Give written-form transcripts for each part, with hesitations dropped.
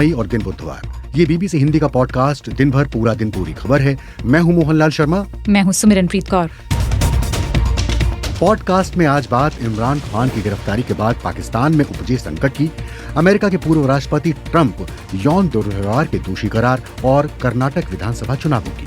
और दिन बुधवार। ये बीबीसी हिंदी का पॉडकास्ट दिन भर पूरा दिन पूरी खबर है। मैं हूं मोहनलाल शर्मा। मैं हूं सिमरनप्रीत कौर। पॉडकास्ट में आज बात इमरान खान की गिरफ्तारी के बाद पाकिस्तान में उपजे संकट की, अमेरिका के पूर्व राष्ट्रपति ट्रंप यौन दुर्व्यवहार के दोषी करार और कर्नाटक विधानसभा चुनावों की।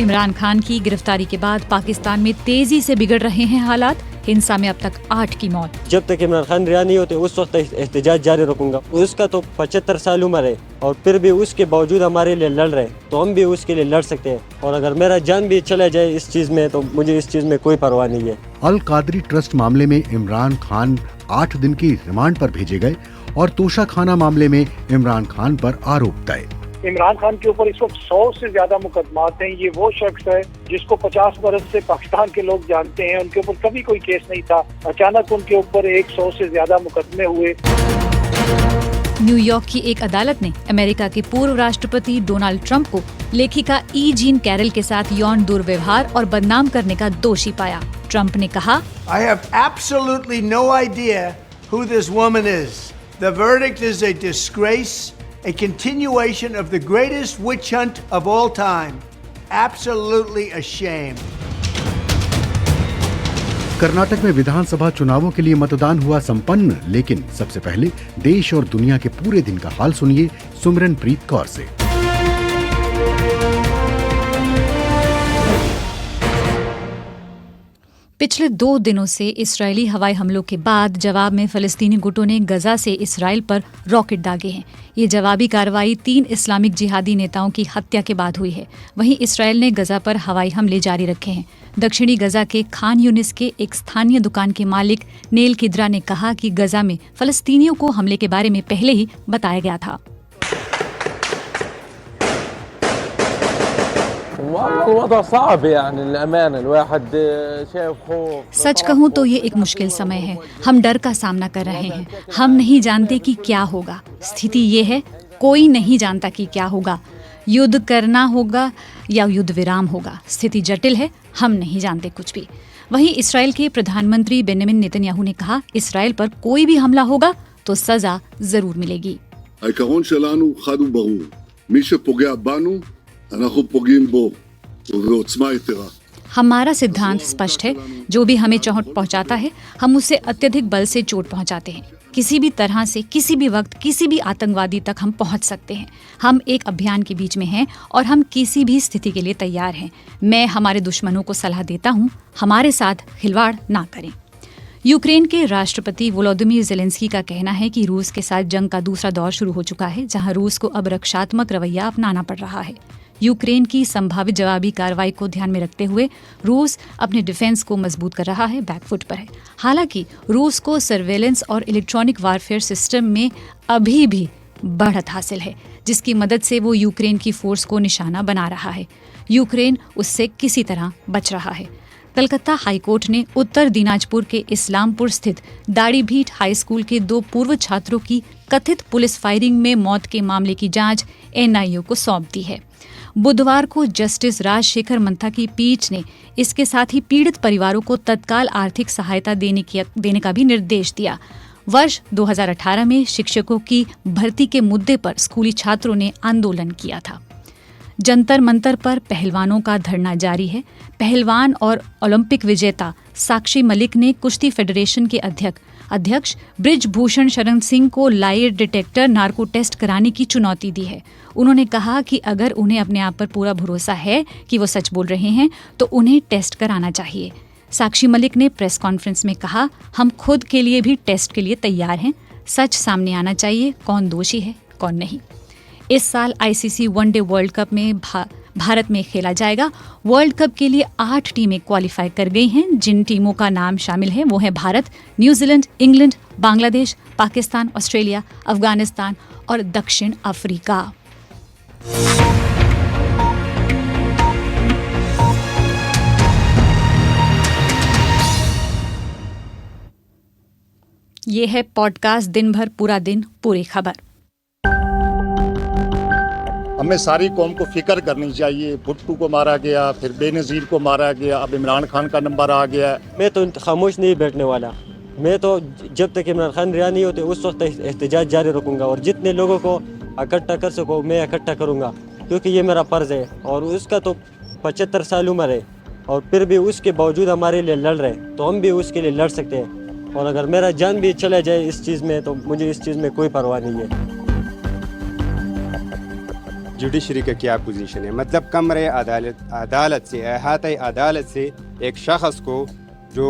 इमरान खान की गिरफ्तारी के बाद पाकिस्तान में तेजी से बिगड़ रहे हैं हालात। हिंसा में अब तक 8 की मौत। जब तक इमरान खान रिहा नहीं होते उस वक्त एहतजाज जारी रखूंगा। उसका तो 75 साल उम्र है और फिर भी उसके बावजूद हमारे लिए लड़ रहे हैं, तो हम भी उसके लिए लड़ सकते हैं। और अगर मेरा जान भी चला जाए इस चीज़ में, तो मुझे इस चीज़ में कोई परवाह नहीं है। अल कादरी ट्रस्ट मामले में इमरान खान 8 दिन की रिमांड पर भेजे गए और तोशा खाना मामले में इमरान खान पर आरोप तय। इमरान खान के ऊपर इस वक्त 100 से ज्यादा मुकदमात हैं। ये वो शख्स है जिसको 50 बरस से पाकिस्तान के लोग जानते हैं। उनके ऊपर कभी कोई केस नहीं था, अचानक उनके ऊपर 100 से ज्यादा मुकदमे हुए। न्यूयॉर्क की एक अदालत ने अमेरिका के पूर्व राष्ट्रपति डोनाल्ड ट्रंप को लेखिका ई जीन कैरल के साथ यौन दुर्व्यवहार और बदनाम करने का दोषी पाया। ट्रंप ने कहा, I have absolutely no idea who this woman is. The verdict is a disgrace. A continuation of the greatest witch hunt of all time. Absolutely a shame. Karnataka में विधानसभा चुनावों के लिए मतदान हुआ संपन्न, लेकिन सबसे पहले देश और दुनिया के पूरे दिन का हाल सुनिए सिमरनप्रीत कौर से। पिछले 2 दिनों से इस्राएली हवाई हमलों के बाद जवाब में फलस्तीनी गुटों ने गजा से इसराइल पर रॉकेट दागे हैं। ये जवाबी कार्रवाई 3 इस्लामिक जिहादी नेताओं की हत्या के बाद हुई है। वहीं इसराइल ने गजा पर हवाई हमले जारी रखे हैं। दक्षिणी गजा के खान यूनिस के एक स्थानीय दुकान के मालिक नेल किद्रा ने कहा कि गजा में फलस्तीनियों को हमले के बारे में पहले ही बताया गया था। सच कहूँ तो ये एक मुश्किल समय है। हम डर का सामना कर रहे हैं। हम नहीं जानते कि क्या होगा। स्थिति ये है, कोई नहीं जानता कि क्या होगा। युद्ध करना होगा या युद्ध विराम होगा। स्थिति जटिल है, हम नहीं जानते कुछ भी। वहीं इसराइल के प्रधानमंत्री बेंजामिन नेतन्याहू ने कहा, इसराइल पर कोई भी हमला होगा तो सजा जरूर मिलेगी। העיקרון שלנו חד וברור. מי שפוגע בנו, אנחנו פוגעים בו. ובעוצמה יתרה. हमारा सिद्धांत स्पष्ट है, जो भी हमें चोट पहुंचाता है हम उससे अत्यधिक बल से चोट पहुंचाते हैं। किसी भी तरह से, किसी भी वक्त, किसी भी आतंकवादी तक हम पहुंच सकते हैं। हम एक अभियान के बीच में हैं और हम किसी भी स्थिति के लिए तैयार हैं। मैं हमारे दुश्मनों को सलाह देता हूं, हमारे साथ खिलवाड़ ना करें। यूक्रेन के राष्ट्रपति वोलोदिमीर ज़ेलेंस्की का कहना है कि रूस के साथ जंग का दूसरा दौर शुरू हो चुका है, जहां रूस को अब रक्षात्मक रवैया अपनाना पड़ रहा है। यूक्रेन की संभावित जवाबी कार्रवाई को ध्यान में रखते हुए रूस अपने डिफेंस को मजबूत कर रहा है, बैकफुट पर है। हालांकि रूस को सर्वेलेंस और इलेक्ट्रॉनिक वारफेयर सिस्टम में अभी भी बढ़त हासिल है, जिसकी मदद से वो यूक्रेन की फोर्स को निशाना बना रहा है। यूक्रेन उससे किसी तरह बच रहा है। कलकत्ता हाईकोर्ट ने उत्तर दिनाजपुर के इस्लामपुर स्थित दाड़ीभीट हाई स्कूल के 2 पूर्व छात्रों की कथित पुलिस फायरिंग में मौत के मामले की जांच एनआईए को सौंप दी है। बुधवार को जस्टिस राजशेखर मंथा की पीठ ने इसके साथ ही पीड़ित परिवारों को तत्काल आर्थिक सहायता देने का भी निर्देश दिया। वर्ष 2018 में शिक्षकों की भर्ती के मुद्दे पर स्कूली छात्रों ने आंदोलन किया था। जंतर मंतर पर पहलवानों का धरना जारी है। पहलवान और ओलंपिक विजेता साक्षी मलिक ने कुश्ती फेडरेशन के अध्यक्ष ब्रिजभूषण शरण सिंह को लाई डिटेक्टर नार्को टेस्ट कराने की चुनौती दी है। उन्होंने कहा कि अगर उन्हें अपने आप पर पूरा भरोसा है कि वो सच बोल रहे हैं तो उन्हें टेस्ट कराना चाहिए। साक्षी मलिक ने प्रेस कॉन्फ्रेंस में कहा, हम खुद के लिए भी टेस्ट के लिए तैयार हैं। सच सामने आना चाहिए, कौन दोषी है कौन नहीं। इस साल आईसीसी वनडे वर्ल्ड कप में भारत में खेला जाएगा। वर्ल्ड कप के लिए 8 टीमें क्वालिफाई कर गई हैं। जिन टीमों का नाम शामिल है वो है Bharat, New Zealand, England, Bangladesh, Pakistan, Australia, Afghanistan और दक्षिण अफ्रीका। ये है पॉडकास्ट दिन भर पूरा दिन पूरी खबर। हमें सारी कौम को फिक्र करनी चाहिए। भुट्टो को मारा गया, फिर बेनज़ीर को मारा गया, अब इमरान खान का नंबर आ गया। मैं तो खामोश नहीं बैठने वाला। मैं तो जब तक इमरान खान रिहा नहीं होते उस वक्त एहतजाज जारी रखूँगा और जितने लोगों को इकट्ठा कर सको मैं इकट्ठा करूँगा, क्योंकि ये मेरा फ़र्ज़ है। और उसका तो 75 साल उम्र है और फिर भी उसके बावजूद हमारे लिए लड़ रहे हैं, तो हम भी उसके लिए लड़ सकते हैं। और अगर मेरा जान भी चला जाए इस चीज़ में तो मुझे इस चीज़ में कोई परवाह नहीं है। जुडिशरी का क्या पोजीशन है, मतलब कमरे अदालत से, अहाते अदालत से एक शख्स को जो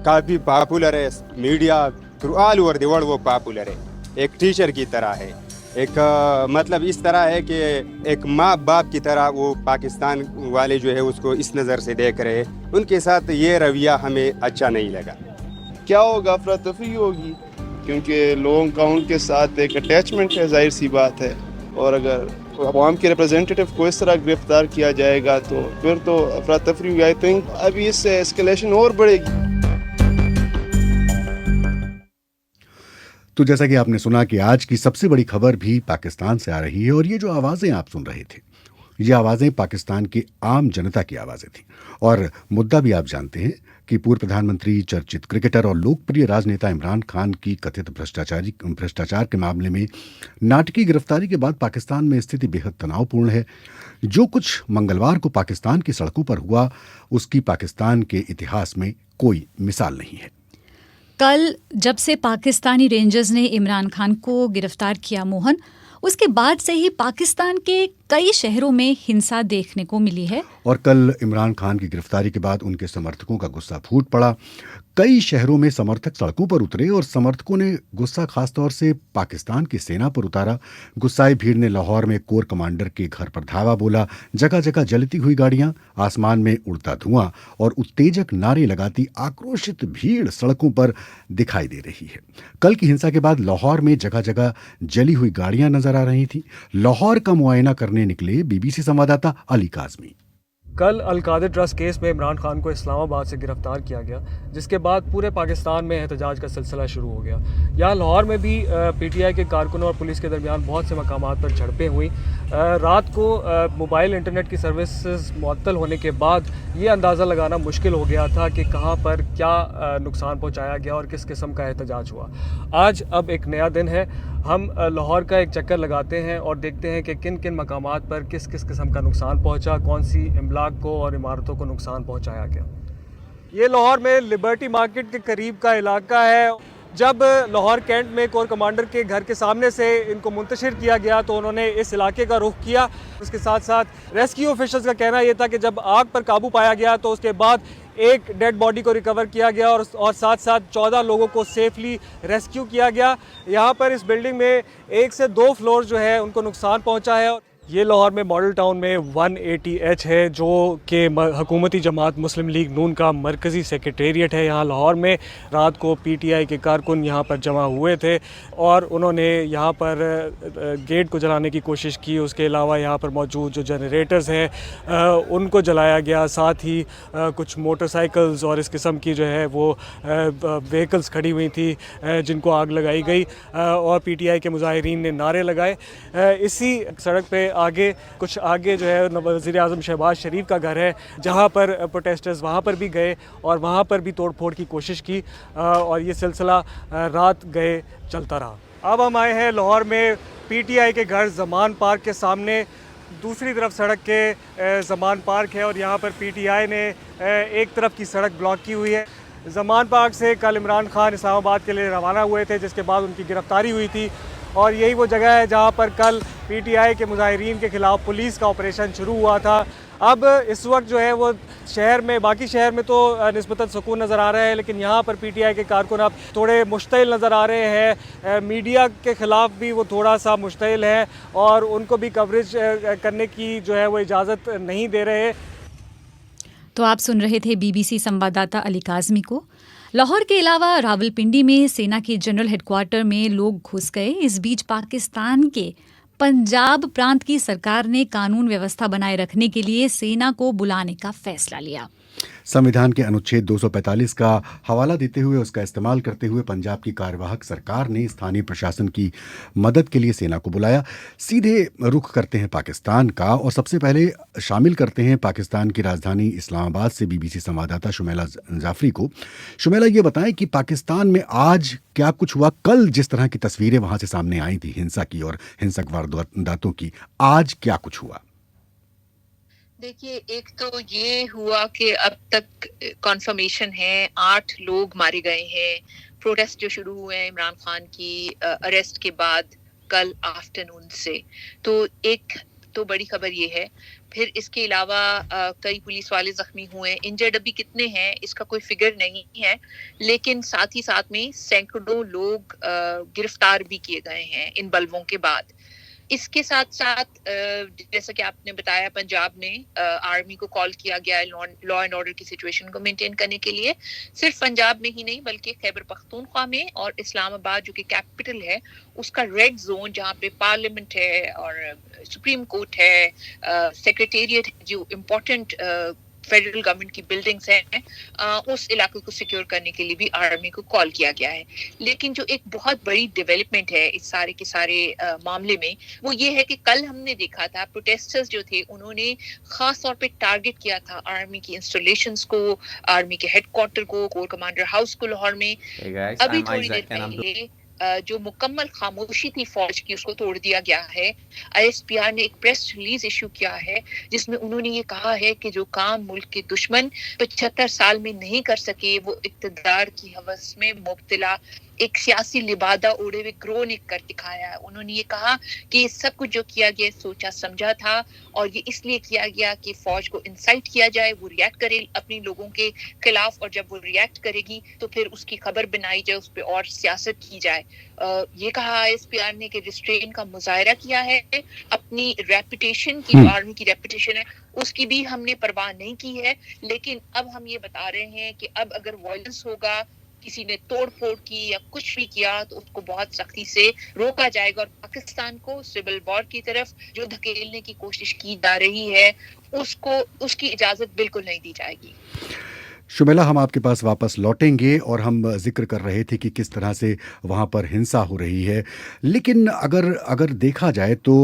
काफ़ी पॉपुलर है, media through all over the world वो पॉपुलर है, एक टीचर की तरह है, एक मतलब इस तरह है कि एक माँ बाप की तरह वो पाकिस्तान वाले जो है उसको इस नज़र से देख रहे हैं। उनके साथ ये रवैया हमें अच्छा नहीं लगा। क्या होगा, अफरा तफरी होगी, क्योंकि लोगों का उनके साथ एक अटैचमेंट है, जाहिर सी बात है। और अगर अवाम के रिप्रेजेंटेटिव को इस तरह गिरफ्तार किया जाएगा तो फिर तो अफरा तफरी होगी। आई थिंक अभी इससे एस्केलेशन और बढ़ेगी। तो जैसा कि आपने सुना कि आज की सबसे बड़ी खबर भी पाकिस्तान से आ रही है, और ये जो आवाज़ें आप सुन रहे थे ये आवाज़ें पाकिस्तान की आम जनता की आवाज़ें थी। और मुद्दा भी आप जानते हैं कि पूर्व प्रधानमंत्री, चर्चित क्रिकेटर और लोकप्रिय राजनेता इमरान खान की कथित भ्रष्टाचार के मामले में नाटकीय गिरफ्तारी के बाद पाकिस्तान में स्थिति बेहद तनावपूर्ण है। जो कुछ मंगलवार को पाकिस्तान की सड़कों पर हुआ उसकी पाकिस्तान के इतिहास में कोई मिसाल नहीं है। कल जब से पाकिस्तानी रेंजर्स ने इमरान खान को गिरफ्तार किया मोहन, उसके बाद से ही पाकिस्तान के कई शहरों में हिंसा देखने को मिली है। और कल इमरान खान की गिरफ्तारी के बाद उनके समर्थकों का गुस्सा फूट पड़ा। कई शहरों में समर्थक सड़कों पर उतरे और समर्थकों ने गुस्सा खासतौर से पाकिस्तान की सेना पर उतारा। गुस्साई भीड़ ने लाहौर में कोर कमांडर के घर पर धावा बोला। जगह जगह जलती हुई गाड़ियां, आसमान में उड़ता धुआं और उत्तेजक नारे लगाती आक्रोशित भीड़ सड़कों पर दिखाई दे रही है। कल की हिंसा के बाद लाहौर में जगह जगह जली हुई गाड़ियां नजर आ रही थी। लाहौर का मुआयना करने निकले बीबीसी संवाददाता अली काजमी। कल अल-कादिर ट्रस्ट केस में इमरान खान को इस्लामाबाद से गिरफ्तार किया गया, जिसके बाद पूरे पाकिस्तान में एहतजाज का सिलसिला शुरू हो गया। यहाँ लाहौर में भी पीटीआई के कारकुनों और पुलिस के दरमियान बहुत से मकामात पर झड़पें हुई। रात को मोबाइल इंटरनेट की सर्विसेज मुअत्तल होने के बाद ये अंदाज़ा लगाना मुश्किल हो गया था कि कहाँ पर क्या नुकसान पहुँचाया गया और किस किस्म का एहतजाज हुआ। आज अब एक नया दिन है, हम लाहौर का एक चक्कर लगाते हैं और देखते हैं कि किन किन मकामात पर किस किस किस्म का नुकसान पहुँचा, कौन सी इमलाक को और इमारतों को नुकसान पहुँचाया गया। ये लाहौर में लिबर्टी मार्केट के करीब का इलाका है। जब लाहौर कैंट में कोर कमांडर के घर के सामने से इनको मुंतशिर किया गया तो उन्होंने इस इलाके का रुख किया। उसके साथ साथ रेस्क्यू ऑफिसर्स का कहना यह था कि जब आग पर काबू पाया गया तो उसके बाद एक डेड बॉडी को रिकवर किया गया और साथ साथ 14 लोगों को सेफली रेस्क्यू किया गया। यहाँ पर इस बिल्डिंग में 1 से 2 फ्लोर जो है उनको नुकसान पहुँचा है। ये लाहौर में मॉडल टाउन में 180H है, जो कि हुकूमती जमात मुस्लिम लीग नून का मरकज़ी सेक्रेटेरिएट है। यहाँ लाहौर में रात को पीटीआई के कारकुन यहाँ पर जमा हुए थे और उन्होंने यहाँ पर गेट को जलाने की कोशिश की। उसके अलावा यहाँ पर मौजूद जो जनरेटर्स हैं उनको जलाया गया। साथ ही कुछ मोटरसाइकिल्स और इस किस्म की जो है वो व्हीकल्स खड़ी हुई थी जिनको आग लगाई गई और पीटीआई के मुजाहिरीन ने नारे लगाए। इसी सड़क पे कुछ आगे जो है वज़ीर आज़म शहबाज शरीफ का घर है, जहाँ पर प्रोटेस्टर्स वहाँ पर भी गए और वहाँ पर भी तोड़ फोड़ की कोशिश की और ये सिलसिला रात गए चलता रहा। अब हम आए हैं लाहौर में पीटीआई के घर ज़मान पार्क के सामने। दूसरी तरफ सड़क के ज़मान पार्क है और यहाँ पर पीटीआई ने एक तरफ की सड़क ब्लॉक की हुई है। ज़मान पार्क से कल इमरान खान इस्लामाबाद के लिए रवाना हुए थे, जिसके बाद उनकी गिरफ्तारी हुई थी और यही वो जगह है जहाँ पर कल पीटीआई के मुजाहिरीन के ख़िलाफ़ पुलिस का ऑपरेशन शुरू हुआ था। अब इस वक्त जो है वो शहर में, बाकी शहर में तो निस्बतन सुकून नज़र आ रहा है, लेकिन यहाँ पर पीटीआई के कारकुन अब थोड़े मुश्तिल नज़र आ रहे हैं। मीडिया के ख़िलाफ़ भी वो थोड़ा सा मुश्तिल है और उनको भी कवरेज करने की जो है वो इजाज़त नहीं दे रहे। तो आप सुन रहे थे बीबीसी संवाददाता अली काज़मी को। लाहौर के अलावा रावलपिंडी में सेना के जनरल हेडक्वार्टर में लोग घुस गए। इस बीच पाकिस्तान के पंजाब प्रांत की सरकार ने कानून व्यवस्था बनाए रखने के लिए सेना को बुलाने का फैसला लिया। संविधान के अनुच्छेद 245 का हवाला देते हुए उसका इस्तेमाल करते हुए पंजाब की कार्यवाहक सरकार ने स्थानीय प्रशासन की मदद के लिए सेना को बुलाया। सीधे रुख करते हैं पाकिस्तान का और सबसे पहले शामिल करते हैं पाकिस्तान की राजधानी इस्लामाबाद से बीबीसी संवाददाता शुमेला जाफरी को। शुमेला, ये बताएं कि पाकिस्तान में आज क्या कुछ हुआ? कल जिस तरह की तस्वीरें वहां से सामने आई थी हिंसा की और हिंसक वारदातों की, आज क्या कुछ हुआ? देखिए, एक तो ये हुआ कि अब तक कॉन्फर्मेशन है 8 लोग मारे गए हैं। प्रोटेस्ट जो शुरू हुए हैं इमरान खान की अरेस्ट के बाद कल आफ्टरनून से, तो एक तो बड़ी खबर ये है। फिर इसके अलावा कई पुलिस वाले जख्मी हुए। इंजर्ड अभी कितने हैं इसका कोई फिगर नहीं है, लेकिन साथ ही साथ में सैकड़ों लोग गिरफ्तार भी किए गए हैं इन बलवों के बाद। इसके साथ साथ जैसा कि आपने बताया, पंजाब ने आर्मी को कॉल किया गया है लॉ एंड ऑर्डर की सिचुएशन को मेंटेन करने के लिए। सिर्फ पंजाब में ही नहीं बल्कि खैबर पख्तूनख्वा में और इस्लामाबाद जो कि कैपिटल है उसका रेड जोन, जहाँ पे पार्लियामेंट है और सुप्रीम कोर्ट है, सेक्रेटेरिएट है, जो इम्पोर्टेंट फेडरल गवर्नमेंट की बिल्डिंग्स हैं, उस इलाके को सिक्योर करने के लिए भी आर्मी को कॉल किया गया है। लेकिन जो एक बहुत बड़ी डेवलपमेंट है इस सारे के सारे मामले में, वो ये है कि कल हमने देखा था प्रोटेस्टर्स जो थे उन्होंने खास तौर पे टारगेट किया था आर्मी की इंस्टॉलेशंस को, आर्मी के हेडक्वार्टर को, कोर कमांडर हाउस को लाहौर में। अभी थोड़ी देर पहले जो मुकम्मल खामोशी थी फौज की उसको तोड़ दिया गया है। ISPR ने एक प्रेस रिलीज इशू किया है जिसमें उन्होंने ये कहा है कि जो काम मुल्क के दुश्मन 75 साल में नहीं कर सके, वो इक़्तिदार की हवस में मुब्तला एक सियासी लिबादा ओढ़े हुए ग्रोह ने कर दिखाया है। उन्होंने ये कहा कि ये सब कुछ जो किया गया सोचा समझा था और ये इसलिए किया गया कि फौज को इंसाइट किया जाए, वो रिएक्ट करे अपने लोगों के खिलाफ, और जब वो रिएक्ट करेगी तो फिर उसकी खबर बनाई जाए, उस पर और सियासत की जाए। ये कहा ISPR ने कि रिस्ट्रेन का मुजाहरा किया है, अपनी रेपुटेशन की, जो आर्मी की रेपुटेशन है उसकी भी हमने परवाह नहीं की है। लेकिन अब हम ये बता रहे हैं कि अब अगर वायलेंस होगा, किसी ने तोड़ फोड़ की या कुछ भी किया, तो उसको बहुत सख्ती से रोका जाएगा और पाकिस्तान को सिविल वॉर की तरफ जो धकेलने की कोशिश की जा रही है उसको उसकी इजाजत बिल्कुल नहीं दी जाएगी। शुमेला, हम आपके पास वापस लौटेंगे और हम जिक्र कर रहे थे कि किस तरह से वहाँ पर हिंसा हो रही है। लेकिन अगर देखा जाए तो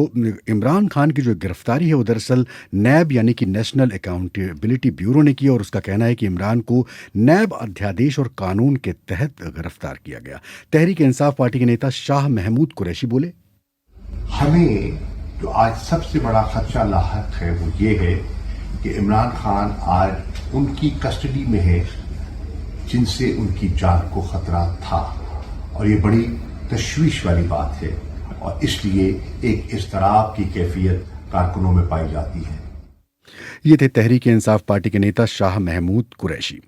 इमरान खान की जो गिरफ्तारी है वो दरअसल नैब यानी कि नेशनल अकाउंटेबिलिटी ब्यूरो ने की और उसका कहना है कि इमरान को नैब अध्यादेश और कानून के तहत गिरफ्तार किया गया। तहरीक इंसाफ पार्टी के नेता शाह महमूद कुरैशी बोले, हमें जो आज सबसे बड़ा खदशा लाहक है वो ये है कि इमरान खान आज उनकी कस्टडी में है जिनसे उनकी जान को खतरा था, और ये बड़ी तशवीश वाली बात है और इसलिए एक इज़्तिराब की कैफियत कारकुनों में पाई जाती है। ये थे तहरीक इंसाफ पार्टी के नेता शाह महमूद कुरैशी।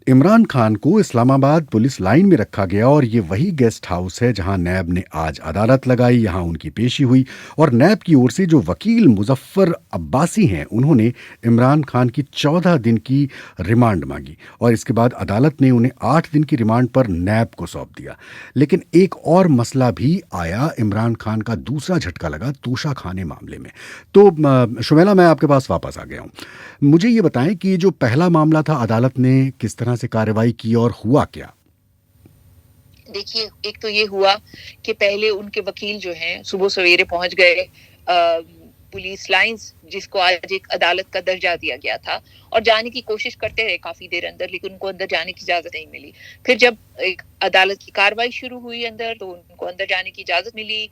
इमरान खान को इस्लामाबाद पुलिस लाइन में रखा गया और ये वही गेस्ट हाउस है जहां नैब ने आज अदालत लगाई, यहां उनकी पेशी हुई और नैब की ओर से जो वकील मुजफ्फर अब्बासी हैं उन्होंने इमरान खान की 14 दिन की रिमांड मांगी और इसके बाद अदालत ने उन्हें 8 दिन की रिमांड पर नैब को सौंप दिया। लेकिन एक और मसला भी आया, इमरान खान का दूसरा झटका लगा तोशा खाने मामले में। तो शुमेला, मैं आपके पास वापस आ गया हूँ। मुझे ये बताएं कि जो पहला मामला था अदालत ने किस तरह से कार्रवाई की और हुआ क्या? देखिए, एक तो ये हुआ कि पहले उनके वकील जो हैं सुबह सवेरे पहुंच गए पुलिस लाइंस, जिसको आज एक अदालत का दर्जा दिया गया था, और जाने की कोशिश करते रहे काफी देर अंदर, लेकिन उनको अंदर जाने की इजाजत नहीं मिली। फिर जब एक अदालत की कार्रवाई शुरू हुई अंदर, तो उनको अंदर जाने की इजाजत मिली।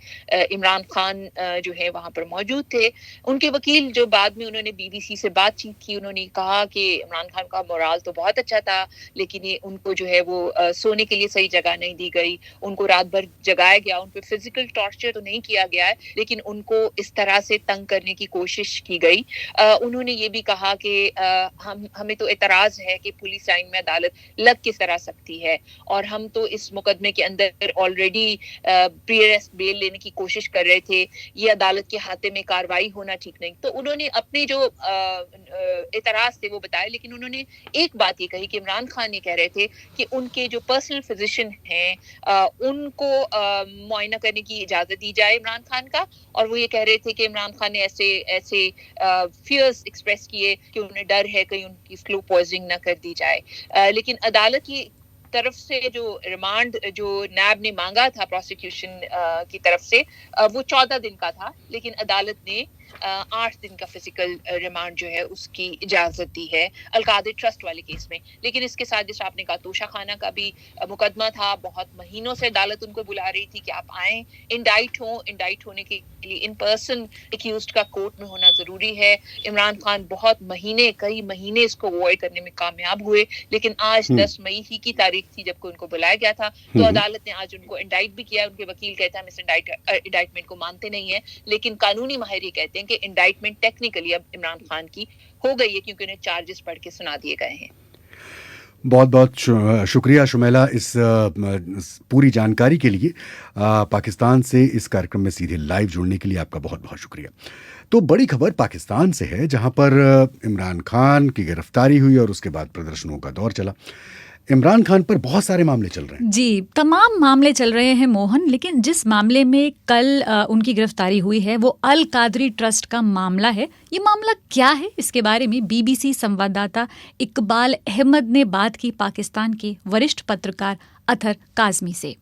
इमरान खान जो है वहां पर मौजूद थे। उनके वकील जो बाद में उन्होंने BBC से बातचीत की, उन्होंने कहा कि इमरान खान का मोराल तो बहुत अच्छा था, लेकिन ये उनको जो है वो सोने के लिए सही जगह नहीं दी गई, उनको रात भर जगाया गया, उन पर फिजिकल टॉर्चर तो नहीं किया गया है, लेकिन उनको इस तरह से तंग करने की कोशिश की गई। उन्होंने ये भी कहा कि हमें तो एतराज है कि पुलिस लाइन में अदालत लग किस तरह सकती है, और हम तो इस मुकदमे के अंदर ऑलरेडी प्री अरेस्ट बेल लेने की कोशिश कर रहे थे, ये अदालत के हाथे में कार्रवाई होना ठीक नहीं। तो उन्होंने अपने जो एतराज थे वो बताए, लेकिन उन्होंने एक बात ये कही कि इमरान खान ये कह रहे थे कि उनके जो पर्सनल फिजिशियन हैं उनको मुआयना करने की इजाजत दी जाए इमरान खान का, और वो ये कह रहे थे कि इमरान खान ने ऐसे फियर्स एक्सप्रेस किए कि उन्हें डर है कहीं उनकी स्लो पॉइजनिंग ना कर दी जाए, लेकिन अदालत की तरफ से जो रिमांड जो नैब ने मांगा था प्रोसिक्यूशन की तरफ से वो 14 दिन का था, लेकिन अदालत ने 8 दिन का फिजिकल रिमांड जो है उसकी इजाजत दी है अलकादिर ट्रस्ट वाले केस में। लेकिन इसके साथ जैसे आपने कहा तोशा खाना का भी मुकदमा था, बहुत महीनों से अदालत उनको बुला रही थी कि आप आए, इंडाइट होने के लिए इन पर्सन एक्यूज्ड का कोर्ट में होना जरूरी है। इमरान खान कई महीने इसको अवॉइड करने में कामयाब हुए, लेकिन आज 10 मई ही की तारीख थी जब उनको बुलाया गया था, तो अदालत ने आज उनको इंडाइट भी किया। उनके वकील कहते हैं हम इस इंडाइटमेंट को मानते नहीं है, लेकिन कानूनी माहिर कहते हैं कि इंडाइटमेंट टेक्निकली अब इमरान खान की हो गई है क्योंकि उन्हें चार्जेस पढ़ के सुना दिए गए हैं। बहुत बहुत शुक्रिया शुमेला इस पूरी जानकारी के लिए। पाकिस्तान से इस कार्यक्रम में सीधे लाइव जुड़ने के लिए आपका बहुत बहुत शुक्रिया। तो बड़ी खबर पाकिस्तान से है, जहां पर इमरान खान की गिरफ्तारी हुई और उसके बाद प्रदर्शनों का दौर चला। इमरान खान पर बहुत सारे मामले चल रहे हैं। जी, तमाम मामले चल रहे हैं मोहन, लेकिन जिस मामले में कल उनकी गिरफ्तारी हुई है वो अल कादरी ट्रस्ट का मामला है। ये मामला क्या है, इसके बारे में बीबीसी संवाददाता इकबाल अहमद ने बात की पाकिस्तान के वरिष्ठ पत्रकार अतहर काजमी से।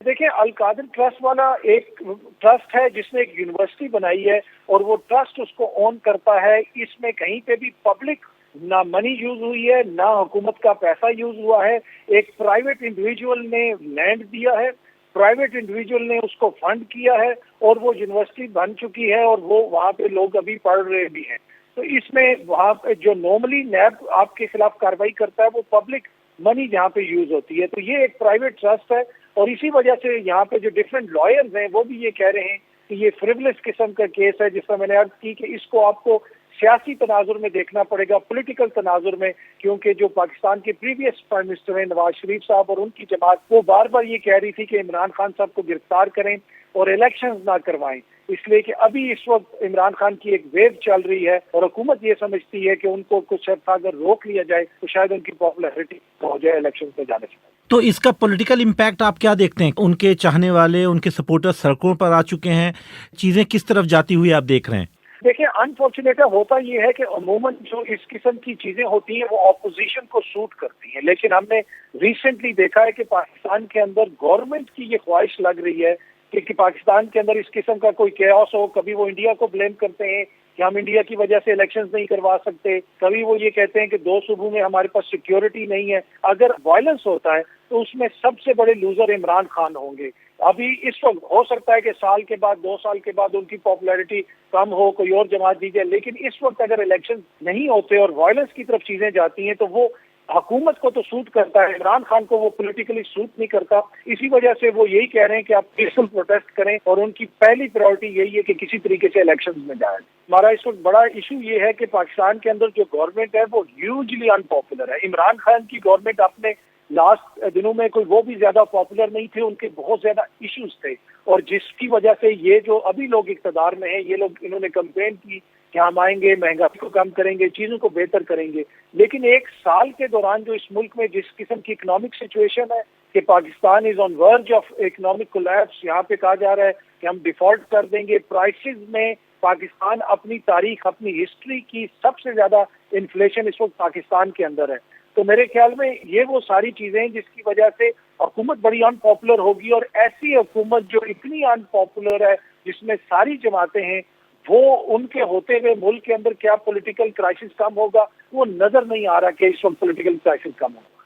देखिए, अल कादर ट्रस्ट वाला एक ट्रस्ट है जिसने एक यूनिवर्सिटी बनाई है और वो ट्रस्ट उसको ओन करता है। इसमें कहीं पे भी पब्लिक ना मनी यूज हुई है, ना हुकूमत का पैसा यूज हुआ है। एक प्राइवेट इंडिविजुअल ने लैंड दिया है, प्राइवेट इंडिविजुअल ने उसको फंड किया है और वो यूनिवर्सिटी बन चुकी है और वो वहाँ पे लोग अभी पढ़ रहे भी हैं। तो इसमें वहाँ पे जो नॉर्मली नैब आपके खिलाफ कार्रवाई करता है वो पब्लिक मनी जहाँ पे यूज होती है। तो ये एक प्राइवेट ट्रस्ट है और इसी वजह से यहाँ पे जो डिफरेंट लॉयर्स हैं वो भी ये कह रहे हैं कि ये फ्रिवलेस किस्म का केस है, जिसका मैंने अर्ज की कि इसको आपको सियासी तनाजुर में देखना पड़ेगा, पॉलिटिकल तनाजुर में, क्योंकि जो पाकिस्तान के प्रीवियस प्राइम मिनिस्टर हैं नवाज शरीफ साहब और उनकी जमात, वो बार बार ये कह रही थी कि इमरान खान साहब को गिरफ्तार करें और इलेक्शंस ना करवाएं, इसलिए कि अभी इस वक्त इमरान खान की एक वेव चल रही है और हुकूमत ये समझती है कि उनको कुछ अर्सा अगर रोक लिया जाए तो शायद उनकी पॉपुलैरिटी हो जाए इलेक्शन में जाने से। तो इसका पॉलिटिकल इम्पैक्ट आप क्या देखते हैं? उनके चाहने वाले, उनके सपोर्टर सड़कों पर आ चुके हैं, चीजें किस तरफ जाती हुई आप देख रहे हैं? देखिए, अनफॉर्चुनेट होता ये है कि अमूमन जो इस किस्म की चीजें होती हैं वो ऑपोजिशन को सूट करती हैं, लेकिन हमने रिसेंटली देखा है कि पाकिस्तान के अंदर गवर्नमेंट की ये ख्वाहिश लग रही है कि पाकिस्तान के अंदर इस किस्म का कोई कैओस हो। कभी वो इंडिया को ब्लेम करते हैं कि हम इंडिया की वजह से इलेक्शंस नहीं करवा सकते, कभी वो ये कहते हैं कि 2 सूबों में हमारे पास सिक्योरिटी नहीं है। अगर वायलेंस होता है तो उसमें सबसे बड़े लूजर इमरान खान होंगे। अभी इस वक्त हो सकता है कि साल के बाद 2 साल के बाद उनकी पॉपुलैरिटी कम हो, कोई और जमात दी जाए, लेकिन इस वक्त अगर इलेक्शन नहीं होते और वायलेंस की तरफ चीजें जाती हैं तो वो हुकूमत को तो सूट करता है, इमरान खान को वो पॉलिटिकली सूट नहीं करता। इसी वजह से वो यही कह रहे हैं कि आप पीसफुल प्रोटेस्ट करें और उनकी पहली प्रायोरिटी यही है कि किसी तरीके से इलेक्शंस में जाए। हमारा इस वक्त बड़ा इशू ये है कि पाकिस्तान के अंदर जो गवर्नमेंट है वो ह्यूजली अनपॉपुलर है। इमरान खान की गवर्नमेंट अपने लास्ट दिनों में कोई वो भी ज्यादा पॉपुलर नहीं थे, उनके बहुत ज्यादा इश्यूज थे और जिसकी वजह से ये जो अभी लोग इक़्तिदार में हैं, ये लोग इन्होंने कैंपेन की कि हम आएंगे, महंगाई को कम करेंगे, चीजों को बेहतर करेंगे, लेकिन 1 साल के दौरान जो इस मुल्क में जिस किस्म की इकोनॉमिक सिचुएशन है कि Pakistan is on verge of economic collapse, यहाँ पे कहा जा रहा है कि हम डिफॉल्ट कर देंगे। प्राइसेस में पाकिस्तान अपनी तारीख, अपनी हिस्ट्री की सबसे ज्यादा इन्फ्लेशन इस वक्त पाकिस्तान के अंदर है। तो मेरे ख्याल में ये वो सारी चीजें हैं जिसकी वजह से हुकूमत बड़ी अनपॉपुलर होगी और ऐसी हुकूमत जो इतनी अनपॉपुलर है जिसमें सारी जमातें हैं, वो उनके होते हुए मुल्क के अंदर क्या पॉलिटिकल क्राइसिस कम होगा वो नजर नहीं आ रहा कि इस वक्त पॉलिटिकल क्राइसिस कम होगा।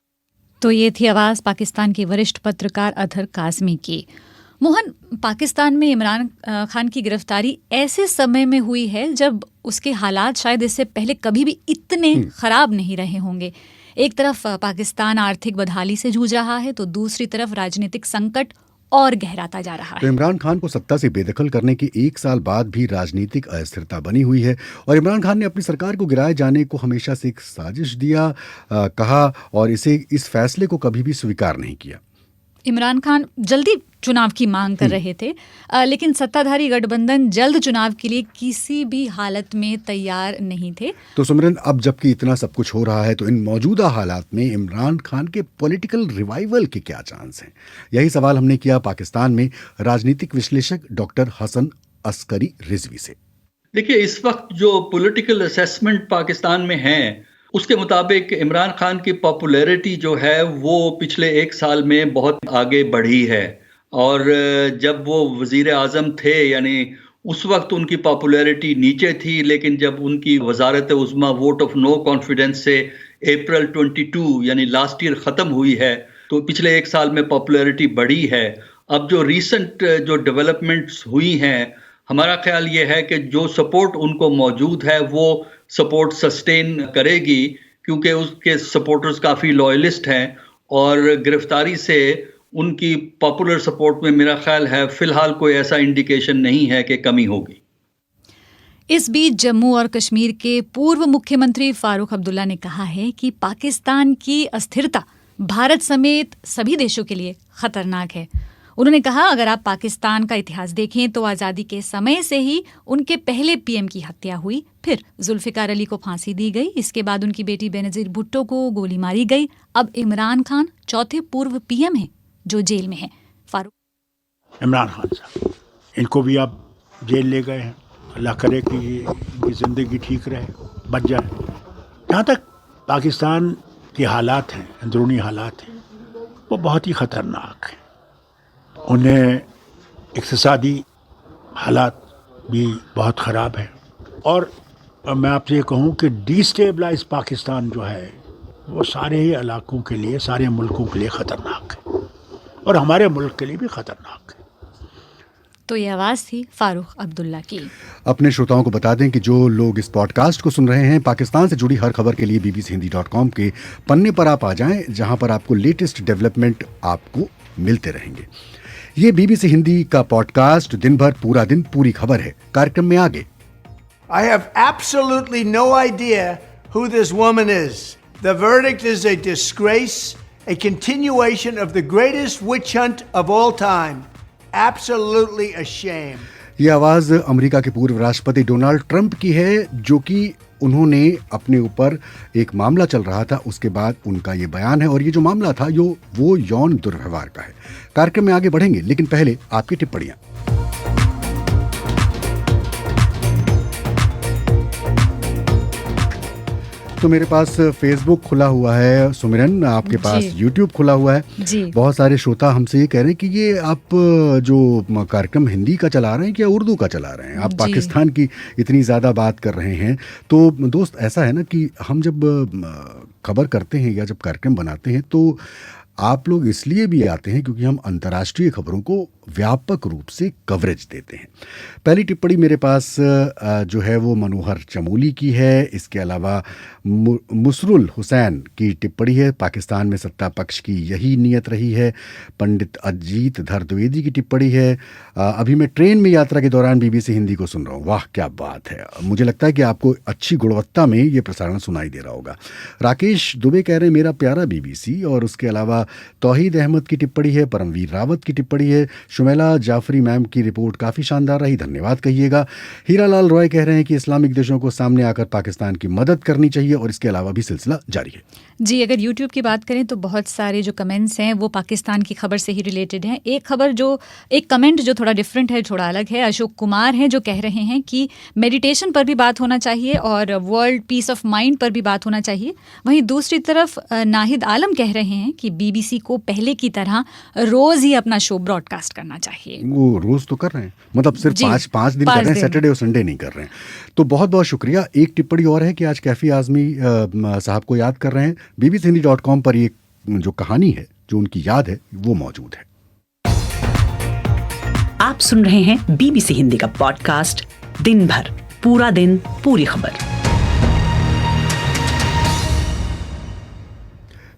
तो ये थी आवाज़ पाकिस्तान के वरिष्ठ पत्रकार अतहर काज़मी की। मोहन, पाकिस्तान में इमरान खान की गिरफ्तारी ऐसे समय में हुई है जब उसके हालात शायद इससे पहले कभी भी इतने ख़राब नहीं रहे होंगे। एक तरफ पाकिस्तान आर्थिक बदहाली से जूझ रहा है तो दूसरी तरफ राजनीतिक संकट और गहराता जा रहा है। तो इमरान खान को सत्ता से बेदखल करने के 1 साल बाद भी राजनीतिक अस्थिरता बनी हुई है और इमरान खान ने अपनी सरकार को गिराए जाने को हमेशा से एक साजिश कहा और इस फैसले को कभी भी स्वीकार नहीं किया। इमरान खान जल्दी चुनाव की मांग कर रहे थे, लेकिन सत्ताधारी गठबंधन जल्द चुनाव के लिए किसी भी हालत में तैयार नहीं थे। तो सिमरन, अब जबकि इतना सब कुछ हो रहा है तो इन मौजूदा हालात में इमरान खान के पॉलिटिकल रिवाइवल के क्या चांस हैं? यही सवाल हमने किया पाकिस्तान में राजनीतिक विश्लेषक डॉक्टर हसन अस्करी रिजवी से। देखिए, इस वक्त जो पॉलिटिकल असेसमेंट पाकिस्तान में है उसके मुताबिक इमरान खान की पॉपुलैरिटी जो है वो पिछले एक साल में बहुत आगे बढ़ी है। और जब वो वज़ीर आज़म थे यानी उस वक्त उनकी पॉपुलैरिटी नीचे थी, लेकिन जब उनकी वजारत उज़्मा वोट ऑफ नो कॉन्फिडेंस से अप्रैल 22 यानी लास्ट ईयर ख़त्म हुई है तो पिछले एक साल में पॉपुलैरिटी बढ़ी है। अब जो रीसेंट जो डेवलपमेंट्स हुई हैं, हमारा ख्याल ये है कि जो सपोर्ट उनको मौजूद है वो सपोर्ट सस्टेन करेगी, क्योंकि उसके सपोर्टर्स काफ़ी लॉयलिस्ट हैं और गिरफ्तारी से उनकी पॉपुलर सपोर्ट में मेरा ख्याल है फ़िलहाल कोई ऐसा इंडिकेशन नहीं है कि कमी होगी। इस बीच जम्मू और कश्मीर के पूर्व मुख्यमंत्री फारूक अब्दुल्ला ने कहा है कि पाकिस्तान की अस्थिरता भारत समेत सभी देशों के लिए खतरनाक है। उन्होंने कहा, अगर आप पाकिस्तान का इतिहास देखें तो आज़ादी के समय से ही उनके पहले पीएम की हत्या हुई, फिर जुल्फिकार अली को फांसी दी गई, इसके बाद उनकी बेटी बेनज़ीर भुट्टो को गोली मारी गई, अब इमरान खान चौथे पूर्व पीएम हैं जो जेल में हैं। फारूक इमरान खान साहब, इनको भी आप जेल ले गए हैं, अल्लाह करे कि इनकी ज़िंदगी ठीक रहे, बच जाए। जहाँ तक पाकिस्तान के हालात हैं, अंदरूनी हालात हैं, वो बहुत ही ख़तरनाक हैं। उन्हें इक़्तिसादी हालात भी बहुत ख़राब हैं और मैं आपसे ये कहूँ कि डिस्टेबलाइज पाकिस्तान जो है वो सारे ही इलाकों के लिए, सारे मुल्कों के लिए ख़तरनाक है और हमारे मुल्क के लिए भी ख़तरनाक है। तो ये आवाज़ थी फारूक अब्दुल्ला की। अपने श्रोताओं को बता दें कि जो लोग इस पॉडकास्ट को सुन रहे हैं, पाकिस्तान से जुड़ी हर खबर के लिए bbchindi.com के पन्ने पर आप आ जाएं, जहां पर आपको लेटेस्ट डेवलपमेंट आपको मिलते रहेंगे। ये BBC हिंदी का पॉडकास्ट दिन भर पूरा दिन पूरी खबर है। कार्यक्रम में आगे I have absolutely no idea who this woman is. The verdict is a disgrace, a continuation of the greatest witch hunt of all time. Absolutely a shame. ये आवाज़ अमेरिका के पूर्व राष्ट्रपति डोनाल्ड ट्रंप की है, जो कि उन्होंने अपने ऊपर एक मामला चल रहा था, उसके बाद उनका ये बयान है और ये जो मामला था वो यौन दुर्व्यवहार का है। कार्यक्रम में आगे बढ़ेंगे, लेकिन पहले आपकी टिप्पणियां। तो मेरे पास फेसबुक खुला हुआ है सुमिरन, आपके पास यूट्यूब खुला हुआ है जी। बहुत सारे श्रोता हमसे ये कह रहे हैं कि ये आप जो कार्यक्रम हिंदी का चला रहे हैं क्या उर्दू का चला रहे हैं, आप पाकिस्तान की इतनी ज़्यादा बात कर रहे हैं। तो दोस्त, ऐसा है ना कि हम जब खबर करते हैं या जब कार्यक्रम बनाते हैं तो आप लोग इसलिए भी आते हैं क्योंकि हम अंतर्राष्ट्रीय खबरों को व्यापक रूप से कवरेज देते हैं। पहली टिप्पणी मेरे पास जो है वो मनोहर चमोली की है। इसके अलावा मुसरुल हुसैन की टिप्पणी है, पाकिस्तान में सत्ता पक्ष की यही नीयत रही है। पंडित अजीत धर द्विवेदी की टिप्पणी है, अभी मैं ट्रेन में यात्रा के दौरान BBC हिंदी को सुन रहा हूँ, वाह क्या बात है। मुझे लगता है कि आपको अच्छी गुणवत्ता में ये प्रसारण सुनाई दे रहा होगा। राकेश दुबे कह रहे हैं मेरा प्यारा BBC। और उसके अलावा तौहीद अहमद की टिप्पणी है, परमवीर रावत की टिप्पणी है, शुमेला जाफरी मैम की रिपोर्ट काफ़ी शानदार रही, धन्यवाद कहिएगा। हीरालाल रॉय कह रहे हैं कि इस्लामिक देशों को सामने आकर पाकिस्तान की मदद करनी चाहिए और इसके अलावा भी सिलसिला जारी है। जी, अगर यूट्यूब की बात करें तो बहुत सारे जो कमेंट्स हैं वो पाकिस्तान की खबर से ही रिलेटेड हैं। एक कमेंट जो थोड़ा डिफरेंट है, थोड़ा अलग है, अशोक कुमार हैं जो कह रहे हैं कि मेडिटेशन पर भी बात होना चाहिए और वर्ल्ड पीस ऑफ माइंड पर भी बात होना चाहिए। वहीं दूसरी तरफ नाहिद आलम कह रहे हैं कि BBC को पहले की तरह रोज़ ही अपना शो ब्रॉडकास्ट करना चाहिए। वो रोज़ तो कर रहे हैं, मतलब सिर्फ पाँच दिन कर रहे हैं, सैटरडे और संडे नहीं कर रहे हैं। तो बहुत बहुत शुक्रिया। एक टिप्पणी और है कि आज कैफी आज़मी साहब को याद कर रहे हैं। bbchindi.com पर एक जो कहानी है, जो उनकी याद है, वो मौजूद है। आप सुन रहे हैं BBC हिंदी का पॉडकास्ट दिन भर पूरा दिन पूरी खबर।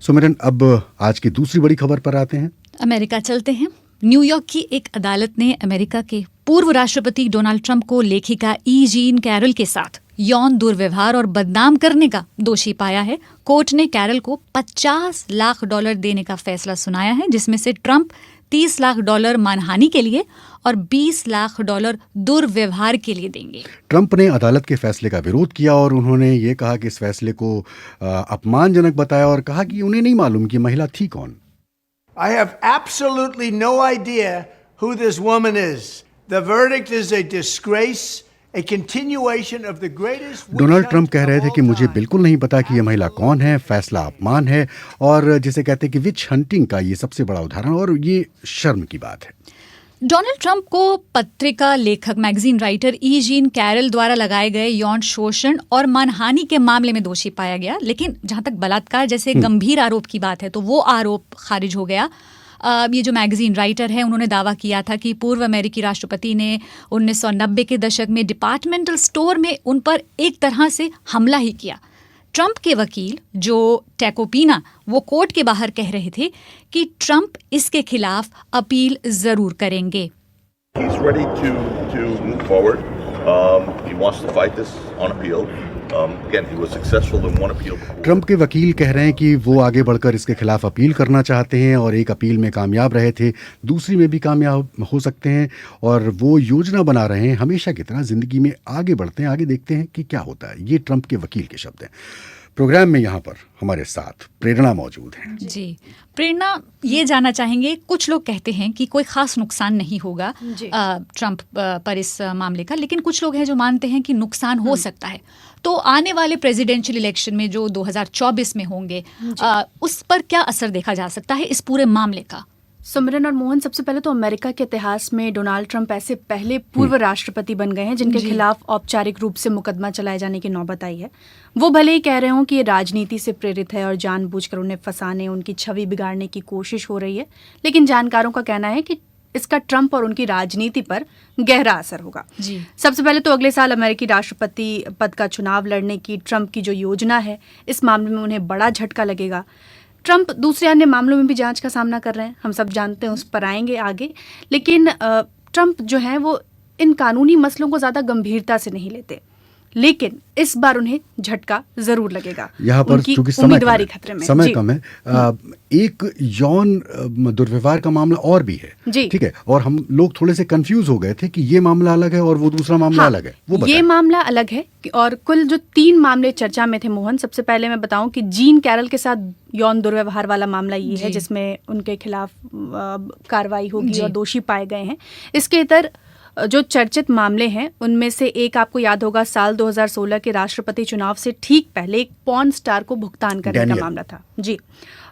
सुमिरन, अब आज की दूसरी बड़ी खबर पर आते हैं। अमेरिका चलते हैं। न्यूयॉर्क की एक अदालत ने अमेरिका के पूर्व राष्ट्रपति डोनाल्ड ट्रंप को लेखिका ई जीन कैरल के साथ यौन दुर्व्यवहार और बदनाम करने का दोषी पाया है। कोर्ट ने कैरल को $50 लाख देने का फैसला सुनाया है, जिसमें से ट्रंप $30 लाख मानहानि के लिए और $20 लाख दुर्व्यवहार के लिए देंगे। ट्रंप ने अदालत के फैसले का विरोध किया और उन्होंने ये कहा कि इस फैसले को अपमानजनक बताया और कहा कि उन्हें नहीं मालूम कि महिला थी कौन। I have absolutely no idea who this woman is. The verdict is a disgrace, a continuation of the greatest Donald Trump कह रहे थे कि मुझे बिल्कुल नहीं पता कि यह महिला कौन है, फैसला अपमान है और जिसे कहते हैं कि विच हंटिंग का ये सबसे बड़ा उदाहरण और ये शर्म की बात है। डोनाल्ड ट्रंप को पत्रिका लेखक magazine writer E Jean Carroll द्वारा लगाए गए यौन शोषण और मानहानि के मामले में दोषी पाया गया, लेकिन जहां तक बलात्कार जैसे गंभीर आरोप की बात है तो वो आरोप खारिज हो गया। ये जो मैगजीन राइटर है उन्होंने दावा किया था कि पूर्व अमेरिकी राष्ट्रपति ने 1990 के दशक में डिपार्टमेंटल स्टोर में उन पर एक तरह से हमला ही किया। ट्रंप के वकील जो टैकोपिना वो कोर्ट के बाहर कह रहे थे कि ट्रंप इसके खिलाफ अपील जरूर करेंगे। He's ready to move forward. He wants to fight this on appeal. Again, he was successful in one appeal before. Trump के वकील कह रहे हैं कि वो आगे बढ़कर इसके खिलाफ अपील करना चाहते हैं और एक अपील में कामयाब रहे थे, दूसरी में भी कामयाब हो सकते हैं और वो योजना बना रहे हैं हमेशा की तरह जिंदगी में आगे बढ़ते हैं, आगे देखते हैं कि क्या होता है। ये ट्रंप के वकील के शब्द हैं। प्रोग्राम में यहाँ पर हमारे साथ प्रेरणा मौजूद हैं। जी प्रेरणा, ये जानना चाहेंगे, कुछ लोग कहते हैं कि कोई खास नुकसान नहीं होगा ट्रंप पर इस मामले का, लेकिन कुछ लोग हैं जो मानते हैं कि नुकसान हो सकता है। तो आने वाले प्रेसिडेंशियल इलेक्शन में जो 2024 में होंगे उस पर क्या असर देखा जा सकता है इस पूरे मामले का? सुमिरन और मोहन, सबसे पहले तो अमेरिका के इतिहास में डोनाल्ड ट्रंप ऐसे पहले पूर्व राष्ट्रपति बन गए हैं जिनके खिलाफ औपचारिक रूप से मुकदमा चलाए जाने की नौबत आई है। वो भले ही कह रहे हों कि ये राजनीति से प्रेरित है और जानबूझकर उन्हें फंसाने, उनकी छवि बिगाड़ने की कोशिश हो रही है, लेकिन जानकारों का कहना है कि इसका ट्रंप और उनकी राजनीति पर गहरा असर होगा। सबसे पहले तो अगले साल अमेरिकी राष्ट्रपति पद का चुनाव लड़ने की ट्रंप की जो योजना है, इस मामले में उन्हें बड़ा झटका लगेगा। ट्रंप दूसरे अन्य मामलों में भी जांच का सामना कर रहे हैं, हम सब जानते हैं, उस पर आएंगे आगे। लेकिन ट्रंप जो है वो इन कानूनी मसलों को ज़्यादा गंभीरता से नहीं लेते, लेकिन इस बार उन्हें झटका जरूर लगेगा। यहाँ पर उनकी चूंकि उम्मीदवारी खतरे में, समय कम है, एक यौन दुर्व्यवहार का मामला और भी है, ठीक है, और हम लोग थोड़े से कंफ्यूज हो गए थे कि ये मामला अलग है और वो दूसरा मामला अलग है। वो ये मामला अलग है और कुल जो 3 मामले चर्चा में थे मोहन, सबसे पहले मैं बताऊं कि जीन कैरल के साथ यौन दुर्व्यवहार वाला मामला ये है जिसमें उनके खिलाफ कार्रवाई होगी और दोषी पाए गए हैं। इसके इतर जो चर्चित मामले हैं उनमें से एक आपको याद होगा, साल 2016 के राष्ट्रपति चुनाव से ठीक पहले एक पॉर्न स्टार को भुगतान करने का मामला था जी,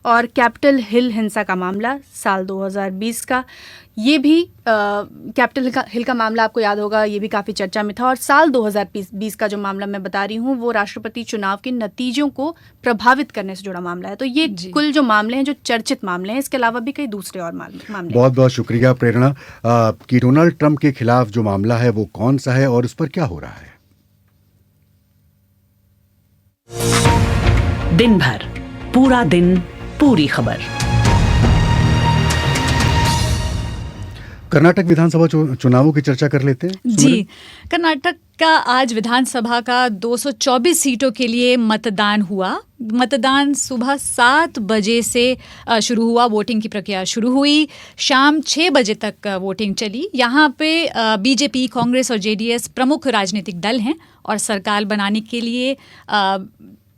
और कैपिटल हिल हिंसा का मामला साल 2020 का, ये भी कैपिटल हिल का मामला आपको याद होगा, ये भी काफ़ी चर्चा में था। और साल 2020 का जो मामला मैं बता रही हूँ वो राष्ट्रपति चुनाव के नतीजों को प्रभावित करने से जुड़ा मामला है। तो ये कुल जो मामले हैं जो चर्चित मामले हैं, इसके अलावा भी कई दूसरे और मामले। बहुत बहुत शुक्रिया प्रेरणा कि डोनाल्ड ट्रंप के खिलाफ जो मामला है वो कौन सा है और उस पर क्या हो रहा है। दिन भर पूरा दिन पूरी खबर। कर्नाटक विधानसभा चुनावों की चर्चा कर लेते हैं जी। कर्नाटक का आज विधानसभा का 224 सीटों के लिए मतदान हुआ। मतदान सुबह 7 बजे से शुरू हुआ, वोटिंग की प्रक्रिया शुरू हुई, शाम 6 बजे तक वोटिंग चली। यहाँ पे बीजेपी, कांग्रेस और जेडीएस प्रमुख राजनीतिक दल हैं और सरकार बनाने के लिए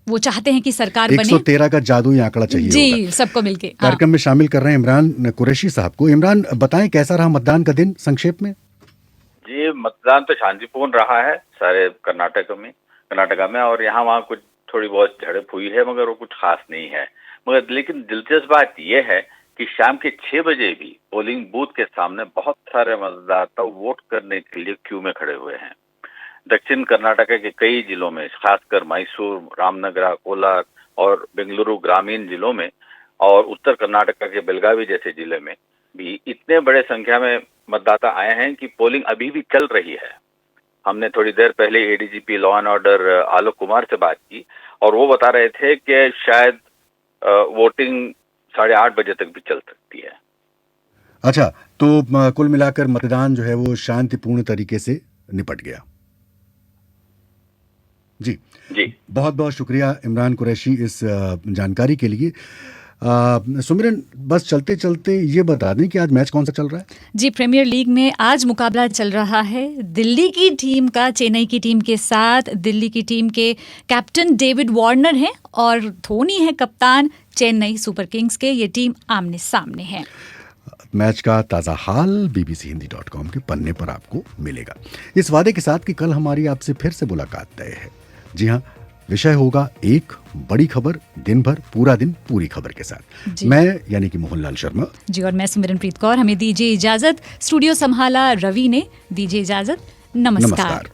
वो चाहते हैं कि सरकार बने। 113 का जादुई आंकड़ा चाहिए जी होगा। सबको मिलके। कार्यक्रम में शामिल कर रहे हैं इमरान कुरैशी साहब को। इमरान, बताएं कैसा रहा मतदान का दिन संक्षेप में? जी, मतदान तो शांतिपूर्ण रहा है सारे कर्नाटका में और यहाँ वहाँ कुछ थोड़ी बहुत झड़प हुई है, मगर वो कुछ खास नहीं है। मगर लेकिन दिलचस्प बात यह है कि शाम के 6 बजे भी पोलिंग बूथ के सामने बहुत सारे मतदाता वोट करने के लिए क्यू में खड़े हुए हैं। दक्षिण कर्नाटक के कई जिलों में, खासकर मैसूर, रामनगरा, कोलार और बेंगलुरु ग्रामीण जिलों में और उत्तर कर्नाटक के बेलगावी जैसे जिले में भी इतने बड़े संख्या में मतदाता आए हैं कि पोलिंग अभी भी चल रही है। हमने थोड़ी देर पहले ADGP law and order Alok Kumar से बात की और वो बता रहे थे कि शायद वोटिंग 8:30 बजे तक भी चल सकती है। अच्छा, तो कुल मिलाकर मतदान जो है वो शांतिपूर्ण तरीके से निपट गया। जी, बहुत बहुत शुक्रिया इमरान कुरैशी इस जानकारी के लिए। सुमिरन, बस चलते चलते ये बता दें कि आज मैच कौन सा चल रहा है? जी, प्रीमियर लीग में आज मुकाबला चल रहा है दिल्ली की टीम का चेन्नई की टीम के साथ। दिल्ली की टीम के कैप्टन डेविड वार्नर हैं और धोनी है कप्तान चेन्नई सुपर किंग्स के। ये टीम आमने सामने है। मैच का ताज़ा हाल bbchindy.com के पन्ने पर आपको मिलेगा, इस वादे के साथ कि कल हमारी आपसे फिर से मुलाकात तय है। जी हाँ, विषय होगा एक बड़ी खबर, दिन भर पूरा दिन पूरी खबर के साथ। मैं यानी कि मोहनलाल शर्मा जी और मैं सिमरनप्रीत कौर, हमें दीजिए इजाजत। स्टूडियो संभाला रवि ने, दीजिए इजाजत। नमस्कार।